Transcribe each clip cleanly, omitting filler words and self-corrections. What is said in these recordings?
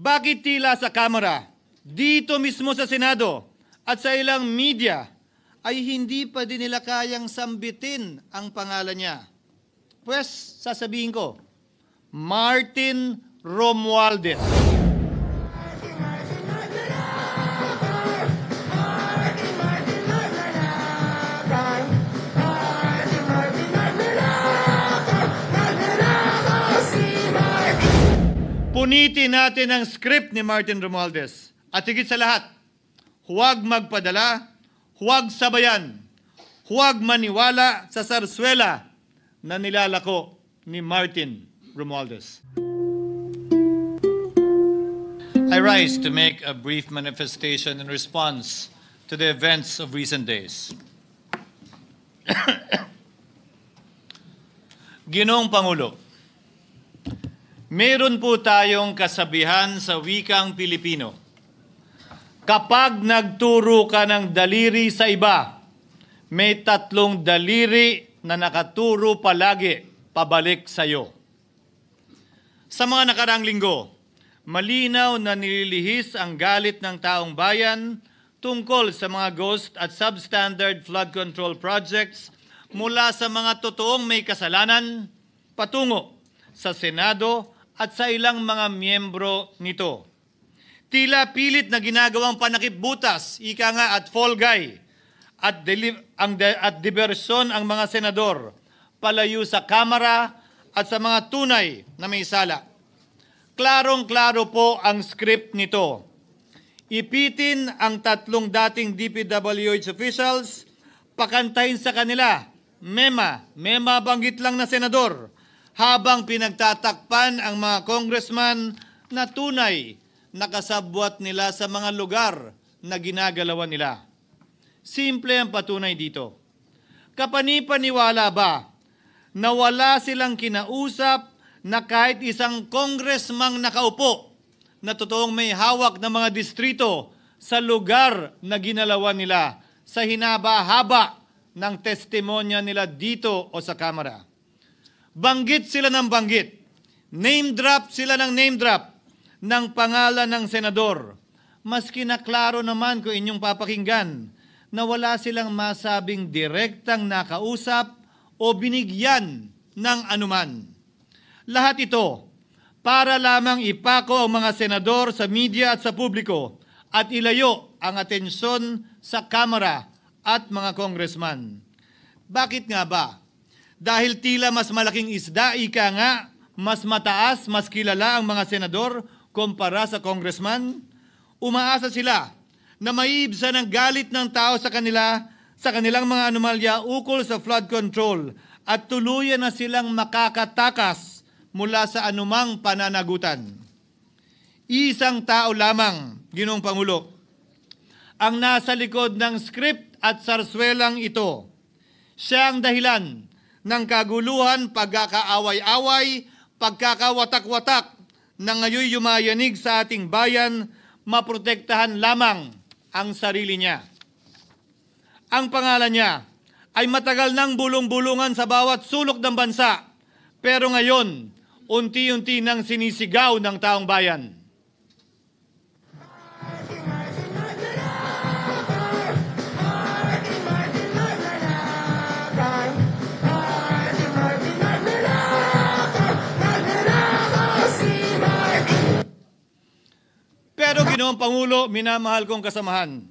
Bakit tila sa Kamara, dito mismo sa Senado at sa ilang media ay hindi pa din nila kayang sambitin ang pangalan niya? Pues, sasabihin ko, Martin Romualdez. Punitin natin ang script ni Martin Romualdez. At higit sa lahat, huwag magpadala, huwag sabayan, huwag maniwala sa sarswela na nilalako ni Martin Romualdez. I rise to make a brief manifestation in response to the events of recent days. Ginoong Pangulo, meron po tayong kasabihan sa wikang Pilipino. Kapag nagturo ka ng daliri sa iba, may tatlong daliri na nakaturo palagi pabalik sa iyo. Sa mga nakaraang linggo, malinaw na nililihis ang galit ng taong bayan tungkol sa mga ghost at substandard flood control projects mula sa mga totoong may kasalanan patungo sa Senado at sa ilang mga miyembro nito. Tila pilit na ginagawang panakipbutas, ika nga at fall guy, at diversyon ang mga senador palayo sa Kamara at sa mga tunay na may sala. Klarong-klaro po ang script nito. Ipitin ang tatlong dating DPWH officials, pakantahin sa kanila, mema banggit lang na senador, habang pinagtatakpan ang mga congressman na tunay nakasabwat nila sa mga lugar na ginagalawan nila. Simple ang patunay dito. Kapanipaniwala ba na wala silang kinausap na kahit isang congressman nakaupo na totoong may hawak ng mga distrito sa lugar na ginalawan nila sa hinaba-haba ng testimonya nila dito o sa Kamara? Banggit sila ng banggit, name drop sila ng name drop ng pangalan ng senador. Maski na klaro naman kung inyong papakinggan na wala silang masabing direktang nakausap o binigyan ng anuman. Lahat ito para lamang ipako ang mga senador sa media at sa publiko at ilayo ang atensyon sa Kamara at mga congressman. Bakit nga ba? Dahil tila mas malaking isda, ika nga, mas mataas, mas kilala ang mga senador kumpara sa congressman? Umaasa sila na maiibsan ang galit ng tao sa kanila, sa kanilang mga anomalya ukol sa flood control at tuluyan na silang makakatakas mula sa anumang pananagutan. Isang tao lamang, Ginoong Pangulo, ang nasa likod ng script at sarswelang ito. Siya ang dahilan ng kaguluhan, pagkakaaway-away, pagkakawatak-watak na ngayon yumayanig sa ating bayan, maprotektahan lamang ang sarili niya. Ang pangalan niya ay matagal nang bulong-bulungan sa bawat sulok ng bansa, pero ngayon, unti-unti nang sinisigaw ng taong bayan. Pero Ginoong Pangulo, minamahal kong kasamahan,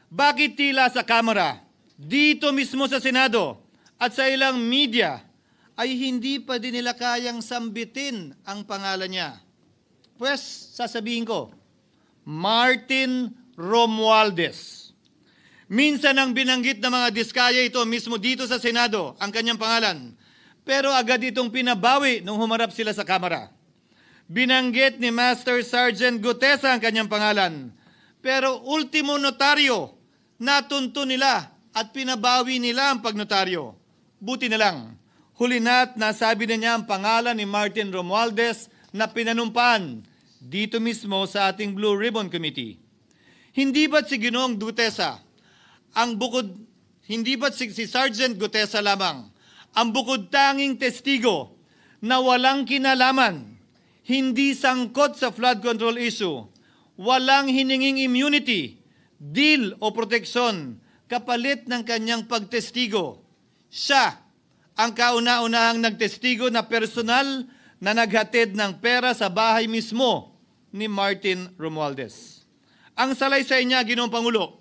bakit tila sa Kamara, dito mismo sa Senado at sa ilang media ay hindi pa din nila kayang sambitin ang pangalan niya? Pues, sasabihin ko, Martin Romualdez. Minsan ang binanggit ng mga diskaya ito mismo dito sa Senado, ang kanyang pangalan. Pero agad itong pinabawi nung humarap sila sa Kamara. Binanggit ni Master Sergeant Gutesa ang kanyang pangalan. Pero ultimo notaryo, natunto nila at pinabawi nila ang pagnotaryo. Buti na lang, huli na't nasabi na niya ang pangalan ni Martin Romualdez na pinanumpaan dito mismo sa ating Blue Ribbon Committee. Hindi ba't si Ginoong Gutesa, hindi ba't si Sergeant Gutesa lamang, ang bukod tanging testigo na walang kinalaman, hindi sangkot sa flood control issue, walang hininging immunity, deal o proteksyon kapalit ng kanyang pagtestigo. Siya ang kauna-unahang nagtestigo na personal na naghatid ng pera sa bahay mismo ni Martin Romualdez. Ang salaysay niya, Ginoong Pangulo,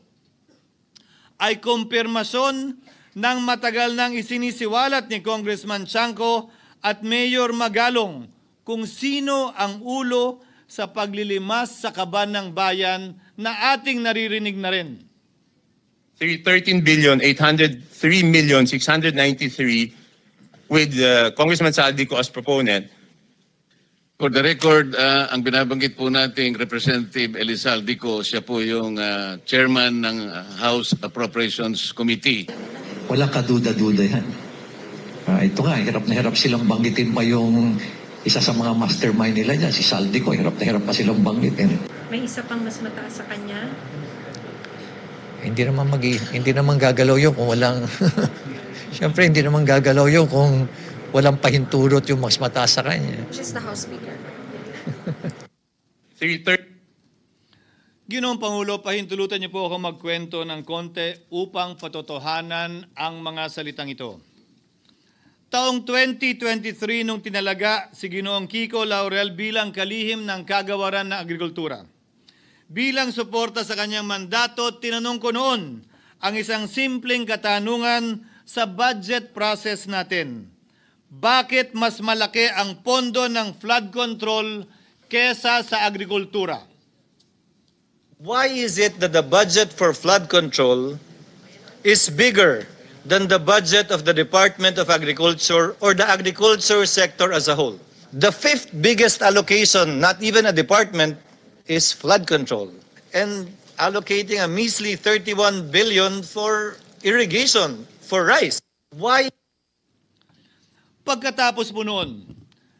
ay kumpirmasyon ng matagal nang isinisiwalat ni Congressman Chanco at Mayor Magalong kung sino ang ulo sa paglilimas sa kaban ng bayan na ating naririnig na rin. 13,803,693 with Congressman Saldico as proponent. For the record, ang binabanggit po nating Representative Elizaldico, siya po yung chairman ng House Appropriations Committee. Walang kaduda-duda yan. Ito nga, hirap na hirap silang banggitin pa yung isa sa mga mastermind nila dyan, si Saldico. Hirap na hirap pa silang banggitin. May isa pang mas mataas sa kanya? Hindi naman gagalaw yun kung walang... Siyempre, hindi naman gagalaw yun kung walang pahintulot yung mas mataas sa kanya. She's the House Speaker. Ginoong Pangulo, pahintulutan niyo po ako magkwento ng konti upang patotohanan ang mga salitang ito. Taong 2023 nung tinalaga si Ginoong Kiko Laurel bilang kalihim ng kagawaran ng agrikultura. Bilang suporta sa kanyang mandato, tinanong ko noon ang isang simpleng katanungan sa budget process natin. Bakit mas malaki ang pondo ng flood control kesa sa agrikultura? Why is it that the budget for flood control is bigger than the budget of the Department of Agriculture or the agriculture sector as a whole? The fifth biggest allocation, not even a department, is flood control. And allocating a measly 31 billion for irrigation, for rice. Why? Pagkatapos po noon,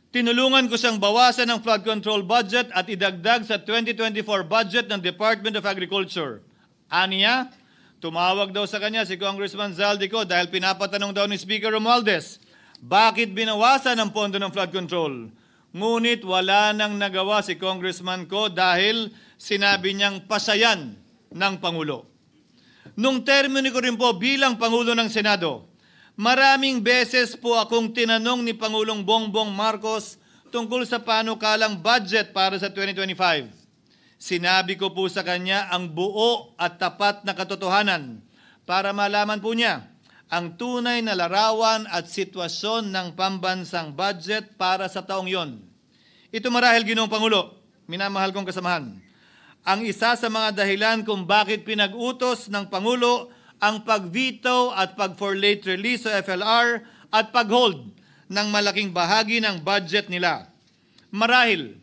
tinulungan ko siyang bawasan ang flood control budget at idagdag sa 2024 budget ng Department of Agriculture. Aniya, tumawag daw sa kanya si Congressman Zaldico dahil pinapatanong daw ni Speaker Romualdez, bakit binawasan ang pondo ng flood control? Ngunit wala nang nagawa si Congressman ko dahil sinabi niyang pasayan ng Pangulo. Nung termino ko rin po bilang Pangulo ng Senado, maraming beses po akong tinanong ni Pangulong Bongbong Marcos tungkol sa panukalang budget para sa 2025. Sinabi ko po sa kanya ang buo at tapat na katotohanan para malaman po niya ang tunay na larawan at sitwasyon ng pambansang budget para sa taong yon. Ito marahil, Ginoong Pangulo, minamahal kong kasamahan, ang isa sa mga dahilan kung bakit pinag-utos ng Pangulo ang pag-veto at pag-for late release sa FLR at pag-hold ng malaking bahagi ng budget nila. Marahil,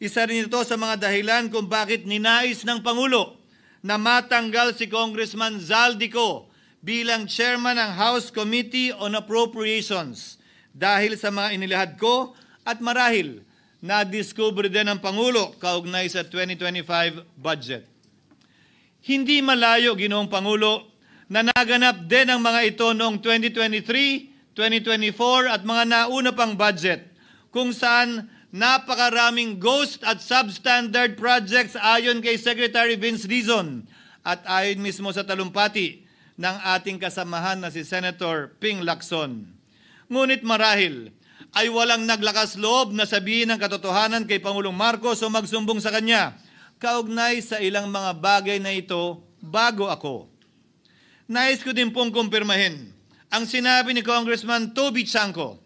isa rin ito sa mga dahilan kung bakit ninais ng Pangulo na matanggal si Congressman Zaldico bilang chairman ng House Committee on Appropriations dahil sa mga inilahad ko at marahil na-discover din ng Pangulo kaugnay sa 2025 budget. Hindi malayo, Ginoong Pangulo, na naganap din ang mga ito noong 2023, 2024 at mga nauna pang budget kung saan napakaraming ghost at substandard projects ayon kay Secretary Vince Dizon at ayon mismo sa talumpati ng ating kasamahan na si Senator Ping Lacson. Ngunit marahil ay walang naglakas loob na sabihin ang katotohanan kay Pangulong Marcos o magsumbong sa kanya kaugnay sa ilang mga bagay na ito bago ako. Nais ko din pong kumpirmahin ang sinabi ni Congressman Toby Chanco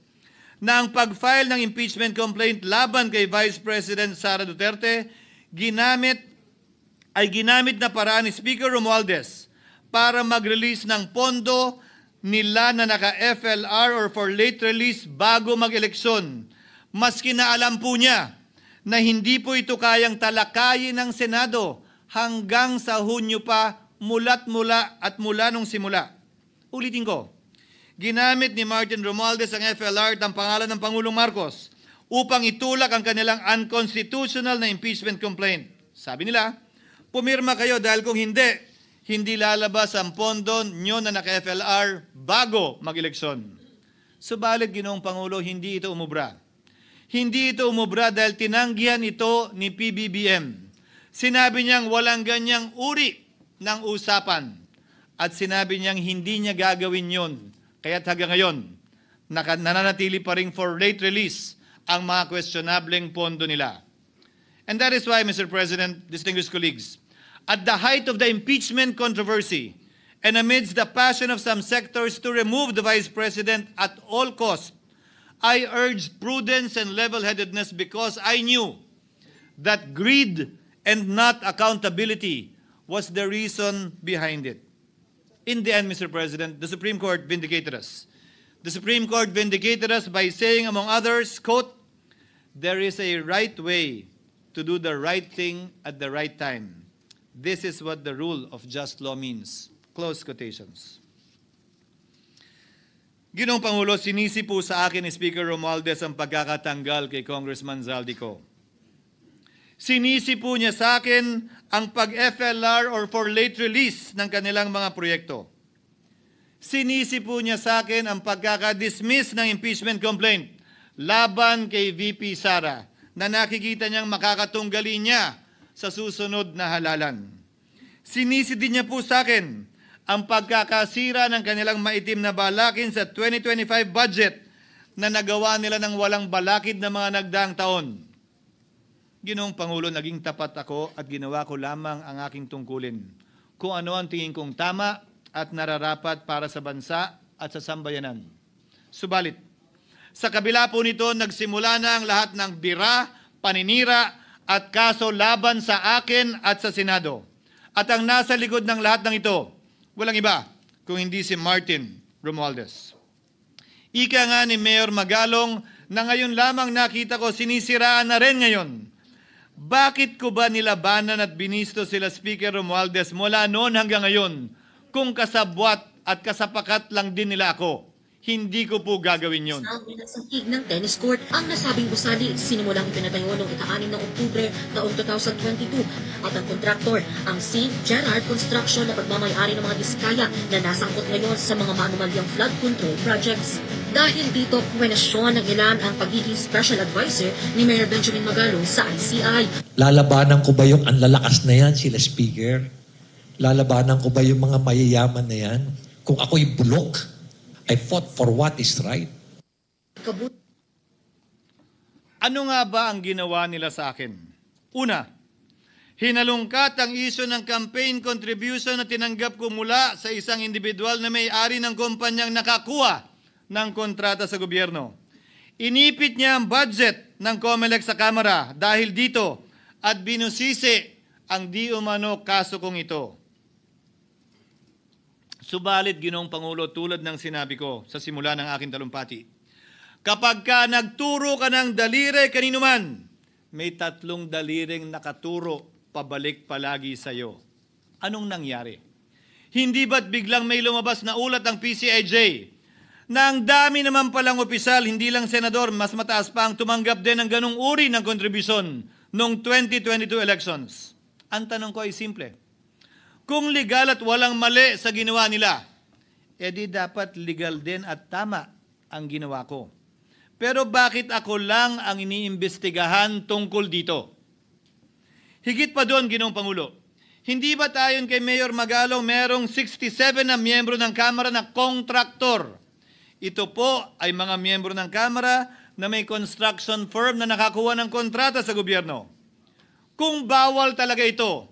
na ang pag-file ng impeachment complaint laban kay Vice President Sara Duterte ginamit na paraan ni Speaker Romualdez para mag-release ng pondo nila na naka-FLR or for late release bago mag-eleksyon. Maski na alam po niya na hindi po ito kayang talakayin ng Senado hanggang sa Hunyo pa mula nung simula. Ulitin ko, ginamit ni Martin Romualdez ang FLR at ang pangalan ng Pangulong Marcos upang itulak ang kanilang unconstitutional na impeachment complaint. Sabi nila, pumirma kayo dahil kung hindi lalabas ang pondo nyo na naka-FLR bago mag-eleksyon. Subalit, Ginoong Pangulo, hindi ito umubra. Hindi ito umubra dahil tinanggihan ito ni PBBM. Sinabi niyang walang ganyang uri ng usapan at sinabi niyang hindi niya gagawin yon. Kaya't hanggang ngayon, nananatili pa rin for late release ang mga questionableng pondo nila. And that is why, Mr. President, distinguished colleagues, at the height of the impeachment controversy and amidst the passion of some sectors to remove the Vice President at all costs, I urged prudence and level-headedness because I knew that greed and not accountability was the reason behind it. In the end, Mr. President, the Supreme Court vindicated us. The Supreme Court vindicated us by saying, among others, quote, "There is a right way to do the right thing at the right time. This is what the rule of just law means." Close quotations. Ginoong Pangulo, sinisi po sa akin ni Speaker Romualdez ang pagkakatanggal kay Congressman Zaldico. Sinisi po niya sa akin ang pag-FLR or for late release ng kanilang mga proyekto. Sinisi po niya sa akin ang pagkakadismiss ng impeachment complaint laban kay VP Sara na nakikita niyang makakatunggali niya sa susunod na halalan. Sinisi din niya po sa akin ang pagkakasira ng kanilang maitim na balakin sa 2025 budget na nagawa nila ng walang balakid na mga nagdaang taon. Ginoong Pangulo, naging tapat ako at ginawa ko lamang ang aking tungkulin. Kung ano ang tingin kong tama at nararapat para sa bansa at sa sambayanan. Subalit, sa kabila po nito, nagsimula na ang lahat ng bira, paninira at kaso laban sa akin at sa Senado. At ang nasa likod ng lahat ng ito, walang iba kung hindi si Martin Romualdez. Ika nga ni Mayor Magalong na ngayon lamang nakita ko sinisiraan na rin ngayon. Bakit ko ba nilabanan at binisto sila Speaker Romualdez mula noon hanggang ngayon kung kasabwat at kasapakat lang din nila ako? Hindi ko po gagawin yon. Sa tig ng tennis court, ang nasabing gusali sinimulang pinatayo noong ika-6 ng Oktubre taong 2022 at ang kontraktor, ang St. Gerard Construction na pagmamayari ng mga diskaya na nasangkot ngayon sa mga maanumalyang flood control projects. Dahil dito, kwenasyon ng ilan ang pagiging special advisor ni Mayor Benjamin Magalong sa ICI. Lalabanan ko ba yung anlalakas na yan, sila Speaker? Lalabanan ko ba yung mga mayayaman na yan? Kung ako'y bulok, I fought for what is right. Ano nga ba ang ginawa nila sa akin? Una, hinalungkat ang isyu ng campaign contribution na tinanggap ko mula sa isang individual na may-ari ng kumpanyang nakakuha ng kontrata sa gobyerno. Inipit niya ang budget ng COMELEC sa Kamara dahil dito at binusisi ang di umano kaso kong ito. Subalit, Ginoong Pangulo, tulad ng sinabi ko sa simula ng aking talumpati, kapag ka nagturo ka ng daliri kanino man, may 3 daliring nakaturo pabalik palagi sa iyo. Anong nangyari? Hindi ba't biglang may lumabas na ulat ng PCIJ na ang dami naman palang opisyal, hindi lang senador, mas mataas pa ang tumanggap din ng ganung uri ng kontribusyon noong 2022 elections? Ang tanong ko ay simple. Kung legal at walang mali sa ginawa nila, edi dapat legal din at tama ang ginawa ko. Pero bakit ako lang ang iniimbestigahan tungkol dito? Higit pa doon, Ginoong Pangulo, hindi ba tayon kay Mayor Magalong merong 67 na miyembro ng Kamara na kontraktor? Ito po ay mga miyembro ng Kamara na may construction firm na nakakuha ng kontrata sa gobyerno. Kung bawal talaga ito,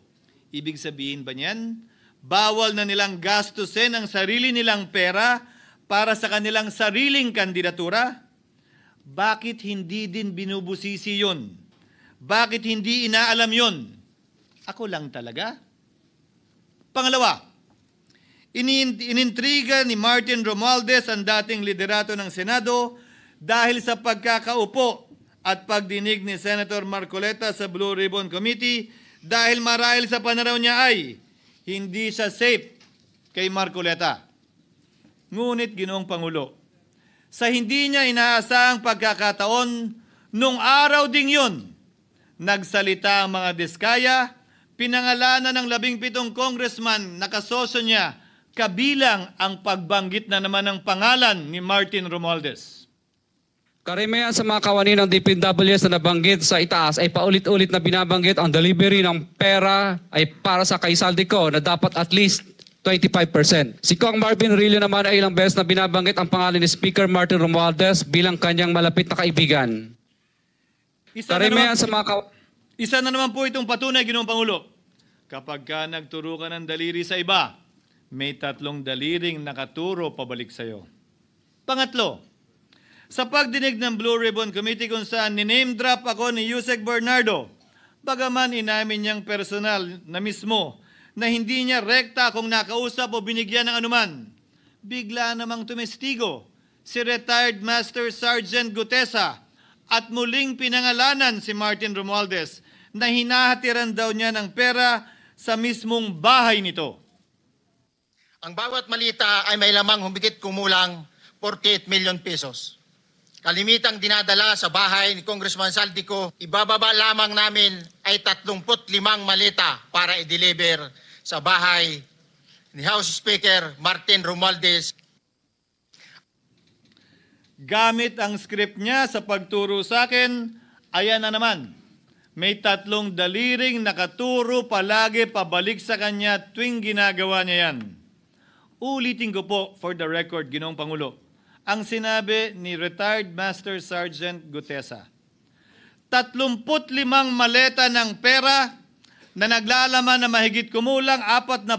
ibig sabihin ba niyan, bawal na nilang gastusin ang sarili nilang pera para sa kanilang sariling kandidatura? Bakit hindi din binubusisi yun? Bakit hindi inaalam yun? Ako lang talaga? Pangalawa, inintriga ni Martin Romualdez ang dating liderato ng Senado dahil sa pagkakaupo at pagdinig ni Senator Marcoleta sa Blue Ribbon Committee dahil marahil sa pananaw niya ay hindi siya safe kay Marcoleta. Ngunit, Ginoong Pangulo, sa hindi niya inaasahang pagkakataon, nung araw ding yun, nagsalita ang mga diskaya, pinangalanan ng 17 congressman na kasosyo niya, kabilang ang pagbanggit na naman ng pangalan ni Martin Romualdez. Karamihan sa mga kawani ng DPWS na nabanggit sa itaas ay paulit-ulit na binabanggit ang delivery ng pera ay para sa kay Saldico na dapat at least 25%. Si Kong Marvin Rillo naman ay ilang beses na binabanggit ang pangalan ni Speaker Martin Romualdez bilang kanyang malapit na kaibigan. Karamihan sa mga Isa na naman po itong patunay, Ginoong Pangulo. Kapag ka nagturo ka ng daliri sa iba, may 3 daliring nakaturo pabalik sa iyo. Pangatlo, sa pagdinig ng Blue Ribbon Committee kung saan niname drop ako ni Yusek Bernardo, bagaman inamin niyang personal na mismo na hindi niya rekta kung nakausap o binigyan ng anuman, bigla namang tumestigo si retired Master Sergeant Gutesa at muling pinangalanan si Martin Romualdez na hinahatiran daw niya ng pera sa mismong bahay nito. Ang bawat malita ay may lamang humigit kumulang 48 million pesos. Kalimitang dinadala sa bahay ni Congressman Saldico, ibababa lamang namin ay 35 malita para i-deliver sa bahay ni House Speaker Martin Romualdez. Gamit ang script niya sa pagturo sa akin, ayan na naman. May 3 daliring nakaturo palagi pabalik sa kanya tuwing ginagawa niya yan. Ulitin ko po for the record, Ginoong Pangulo, ang sinabi ni retired Master Sergeant Gutesa. 35 maleta ng pera na naglalaman na mahigit kumulang 48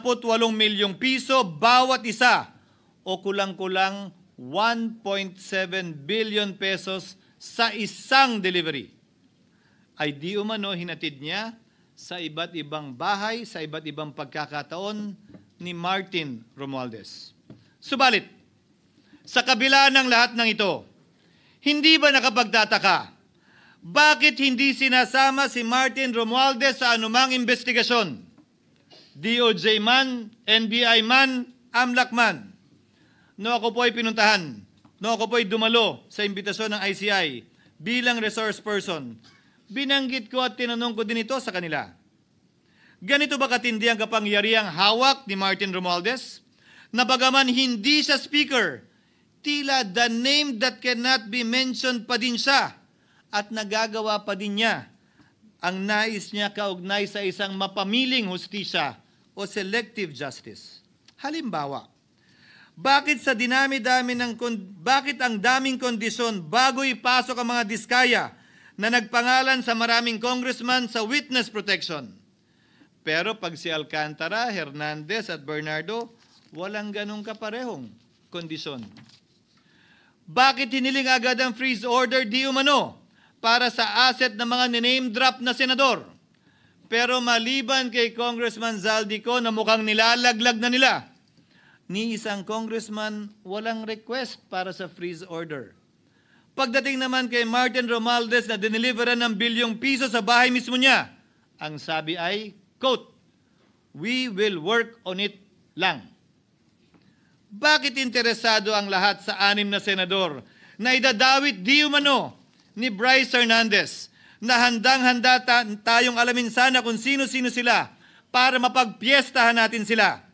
milyong piso bawat isa o kulang-kulang 1.7 billion pesos sa isang delivery. Ay di umano hinatid niya sa iba't ibang bahay, sa iba't ibang pagkakataon ni Martin Romualdez. Subalit, sa kabila ng lahat ng ito, hindi ba nakapagtataka? Bakit hindi sinasama si Martin Romualdez sa anumang investigasyon? DOJ man, NBI man, AMLAC man. No ako po ay pinuntahan, no ako po ay dumalo sa imbitasyon ng ICI bilang resource person, binanggit ko at tinanong ko din ito sa kanila. Ganito ba katindi ang kapangyarihang hawak ni Martin Romualdez? Na bagaman hindi siya speaker, tila the name that cannot be mentioned pa din siya at nagagawa pa din niya ang nais niya kaugnay sa isang mapamiling hustisya o selective justice. Halimbawa, bakit ang daming kondisyon bago ipasok ang mga diskaya na nagpangalan sa maraming congressman sa witness protection? Pero pag si Alcantara, Hernandez at Bernardo, walang ganong kaparehong kondisyon. Bakit hiniling agad ang freeze order di umano para sa asset ng mga name drop na senador? Pero maliban kay Congressman Zaldico na mukhang nilalaglag na nila, ni isang congressman walang request para sa freeze order. Pagdating naman kay Martin Romualdez na dineliveran ng bilyong piso sa bahay mismo niya, ang sabi ay, quote, "We will work on it lang." Bakit interesado ang lahat sa 6 na senador na idadawit di umano ni Bryce Hernandez na handang-handa tayong alamin sana kung sino-sino sila para mapagpiestahan natin sila?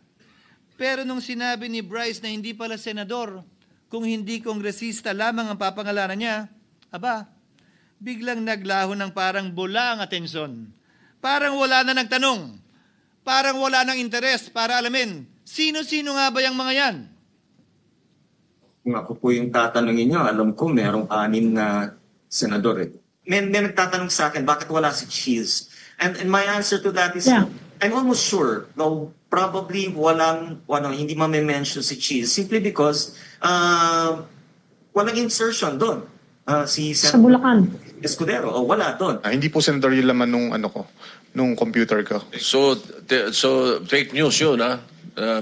Pero nung sinabi ni Bryce na hindi pala senador, kung hindi kongresista lamang ang papangalanan niya, aba, biglang naglaho ng parang bula ang atensyon. Parang wala na nagtanong. Parang wala nang interes para alamin, sino-sino nga ba yung mga yan? Kung ako po yung tatanungin nyo, alam ko merong 6 na senador eh. May nagtatanong sa akin, bakit wala si Cheese? And my answer to that is, I'm almost sure, no, probably hindi ma-mention si Cheese simply because walang insertion doon. Si sa Bulacan. Escudero, wala doon. Hindi po senador yung laman nung computer ko. So fake news yun, ha?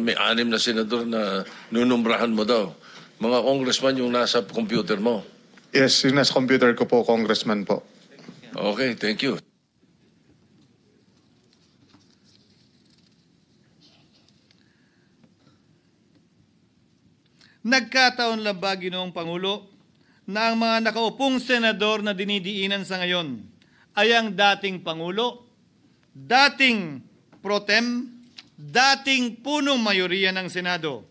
May 6 na senador na nunumbrahan mo daw. Mga congressman yung nasa computer mo. Yes, yung nasa computer ko po, congressman po. Okay, thank you. Nagkataon lang ba, Ginoong Pangulo, na ang mga nakaupong senador na dinidiinan sa ngayon ay ang dating Pangulo, dating pro tem, dating punong mayoriya ng Senado,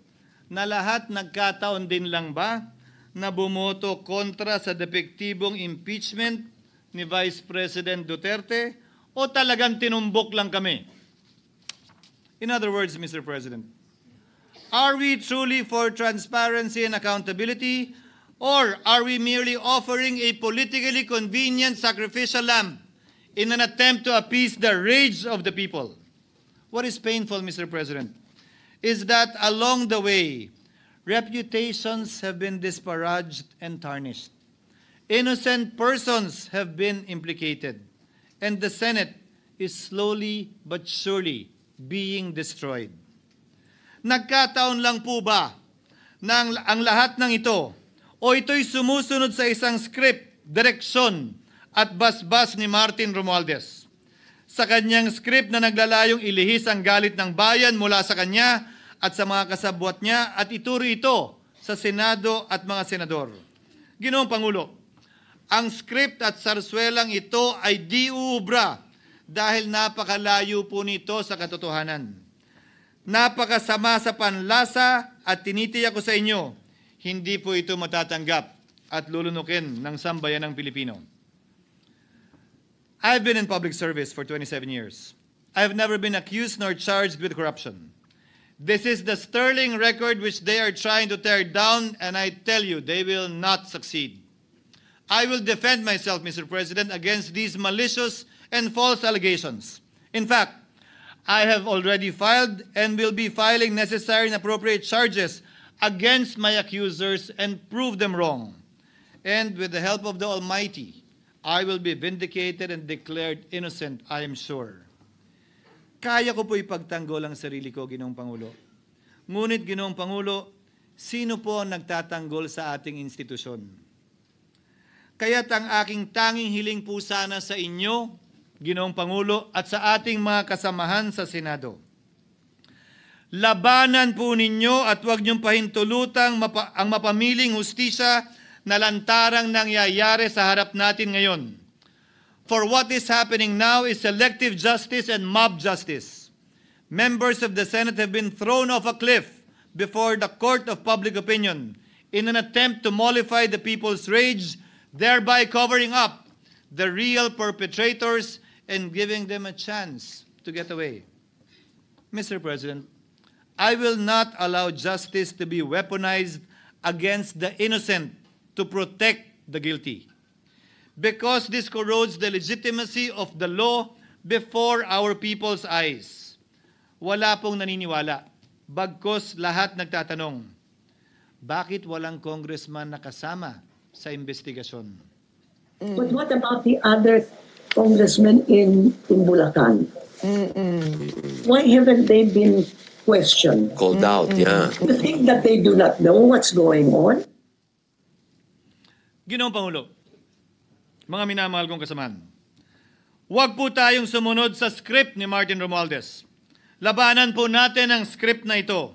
na lahat nagkataon din lang ba na bumoto kontra sa depektibong impeachment ni Vice President Duterte o talagang tinumbok lang kami? In other words, Mr. President, are we truly for transparency and accountability, or are we merely offering a politically convenient sacrificial lamb in an attempt to appease the rage of the people? What is painful, Mr. President, is that along the way, reputations have been disparaged and tarnished. Innocent persons have been implicated, and the Senate is slowly but surely being destroyed. Nagkataon lang po ba na ang lahat ng ito o ito'y sumusunod sa isang script, direksyon at basbas ni Martin Romualdez? Sa kanyang script na naglalayong ilihis ang galit ng bayan mula sa kanya at sa mga kasabwat niya at ituro ito sa Senado at mga senador. Ginoong Pangulo, ang script at sarswelang ito ay di uubra dahil napakalayo po nito sa katotohanan. Napakasama sa panlasa at tinitiyak ko sa inyo, hindi po ito matatanggap at lulunukin ng sambayanang Pilipino. I've been in public service for 27 years. I've never been accused nor charged with corruption. This is the sterling record which they are trying to tear down, and I tell you, they will not succeed. I will defend myself, Mr. President, against these malicious and false allegations. In fact, I have already filed and will be filing necessary and appropriate charges against my accusers and prove them wrong. And with the help of the Almighty, I will be vindicated and declared innocent, I am sure. Kaya ko po ipagtanggol ang sarili ko, Ginoong Pangulo. Ngunit, Ginoong Pangulo, sino po ang nagtatanggol sa ating institusyon? Kaya't ang aking tanging hiling po sana sa inyo, Ginoong Pangulo, at sa ating mga kasamahan sa Senado. Labanan po ninyo at huwag niyong pahintulutang ang mapamiling hustisya na lantarang nangyayari sa harap natin ngayon. For what is happening now is selective justice and mob justice. Members of the Senate have been thrown off a cliff before the court of public opinion in an attempt to mollify the people's rage, thereby covering up the real perpetrators and giving them a chance to get away. Mr. President, I will not allow justice to be weaponized against the innocent to protect the guilty, because this corrodes the legitimacy of the law before our people's eyes. Wala pong naniniwala, bagkos lahat nagtatanong, bakit walang congressman nakasama sa investigasyon? But what about the other congressmen in Bulacan? Why haven't they been questioned? Called out, yeah. You think that they do not know what's going on? Ginoong Pangulo, mga minamahal kong kasamahan, huwag po tayong sumunod sa script ni Martin Romualdez. Labanan po natin ang script na ito.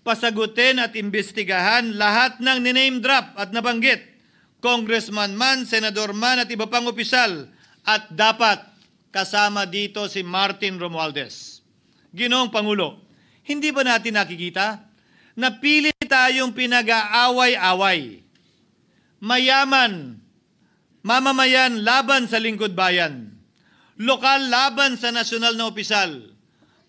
Pasagutin at imbestigahan lahat ng niname drop at nabanggit, congressman man, senador man at iba pang opisyal, at dapat kasama dito si Martin Romualdez. Ginoong Pangulo, hindi ba natin nakikita na pili tayong pinag-aaway-away? Mayaman, mamamayan laban sa lingkod bayan, lokal laban sa nasyonal na opisyal,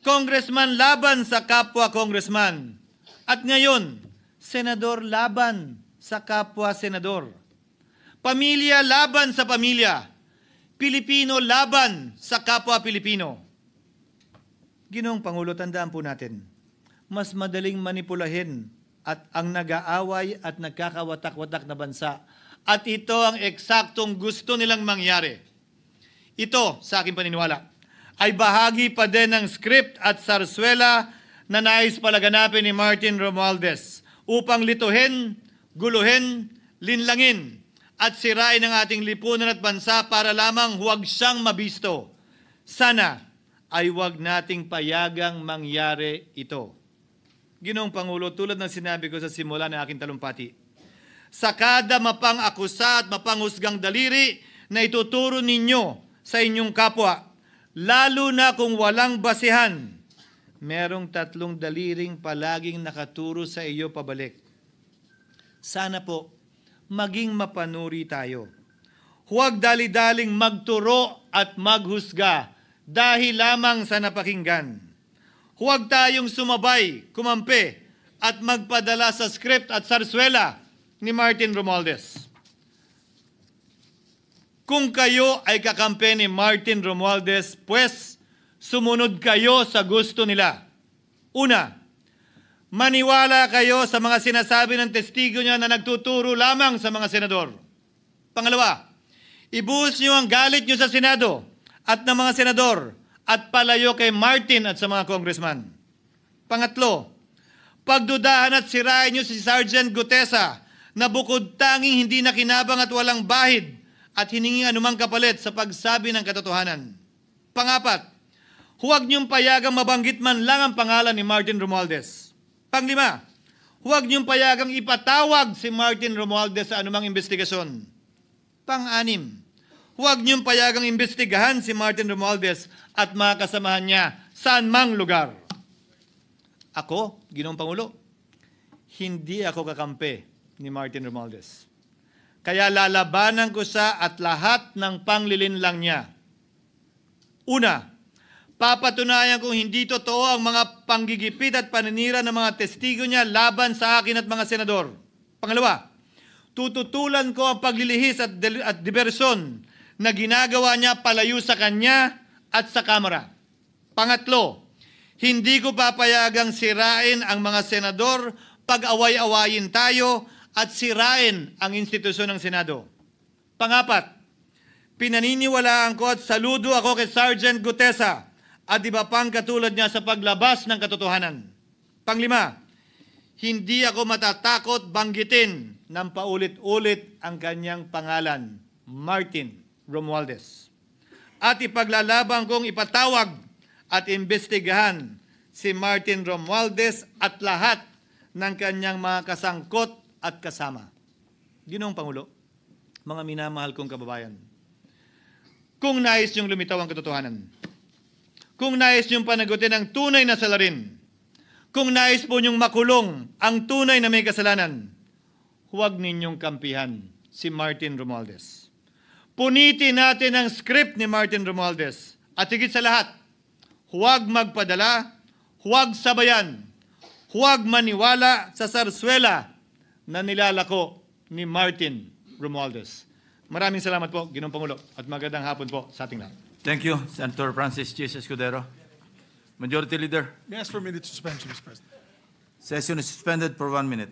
congressman laban sa kapwa congressman, at ngayon, senador laban sa kapwa senador, pamilya laban sa pamilya, Pilipino laban sa kapwa Pilipino. Ginoong Pangulo, tandaan po natin, mas madaling manipulahin at ang nag-aaway at nagkakawatak-watak na bansa. At ito ang eksaktong gusto nilang mangyari. Ito, sa aking paniniwala, ay bahagi pa din ng script at sarswela na nais palaganapin ni Martin Romualdez upang lituhin, guluhin, linlangin at sirain ang ating lipunan at bansa para lamang huwag siyang mabisto. Sana ay huwag nating payagang mangyari ito. Ginoong Pangulo, tulad ng sinabi ko sa simula ng aking talumpati, sa kada mapang-akusa at mapanghusgang daliri na ituturo ninyo sa inyong kapwa, lalo na kung walang basihan, merong 3 daliring palaging nakaturo sa iyo pabalik. Sana po, maging mapanuri tayo. Huwag dali-daling magturo at maghusga dahil lamang sa napakinggan. Huwag tayong sumabay, kumampi at magpadala sa script at sarswela ni Martin Romualdez. Kung kayo ay kakampi ni Martin Romualdez, pues sumunod kayo sa gusto nila. Una, maniwala kayo sa mga sinasabi ng testigo niya na nagtuturo lamang sa mga senador. Pangalawa, ibuhos niyo ang galit niyo sa Senado at ng mga senador at palayo kay Martin at sa mga congressman. Pangatlo, pagdudahan at sirain niyo si Sergeant Gutesa na bukod tanging hindi nakinabang at walang bahid at hiningi anumang kapalit sa pagsabi ng katotohanan. Pangapat, huwag niyong payagang mabanggit man lang ang pangalan ni Martin Romualdez. Panglima, huwag niyong payagang ipatawag si Martin Romualdez sa anumang investigasyon. Pang-anim, huwag niyong payagang imbestigahan si Martin Romualdez at mga kasamahan niya saan mang lugar. Ako, Ginoong Pangulo, hindi ako kakampi ni Martin Romualdez. Kaya lalabanan ko siya at lahat ng panglilinlang niya. Una, papatunayan kong hindi totoo ang mga panggigipit at paninira ng mga testigo niya laban sa akin at mga senador. Pangalawa, tututulan ko ang paglilihis at diversyon na ginagawa niya palayo sa kanya at sa Kamara. Pangatlo, hindi ko papayagang sirain ang mga senador pag away-awayin tayo at sirain ang institusyon ng Senado. Pangapat, pinaniniwalaan ko at saludo ako kay Sergeant Gutesa at iba pang katulad niya sa paglabas ng katotohanan. Panglima, hindi ako matatakot banggitin ng paulit-ulit ang kanyang pangalan, Martin Romualdez. At ipaglalaban kong ipatawag at imbestigahan si Martin Romualdez at lahat ng kanyang mga kasangkot at kasama. Ginoong Pangulo, mga minamahal kong kababayan, kung nais niyong lumitaw ang katotohanan, kung nais niyong panagutin ang tunay na salarin, kung nais po niyong makulong ang tunay na may kasalanan, huwag ninyong kampihan si Martin Romualdez. Punitin natin ang script ni Martin Romualdez. At higit sa lahat, huwag magpadala, huwag sabayan, huwag maniwala sa sarswela na nilalako ni Martin Romualdez. Maraming salamat po, Ginoong Pangulo, at magandang hapon po sa ating lahat. Thank you, Senator Francis Chis Escudero. Majority Leader. May I ask for a minute to suspension, Mr. President? Session is suspended for 1 minute.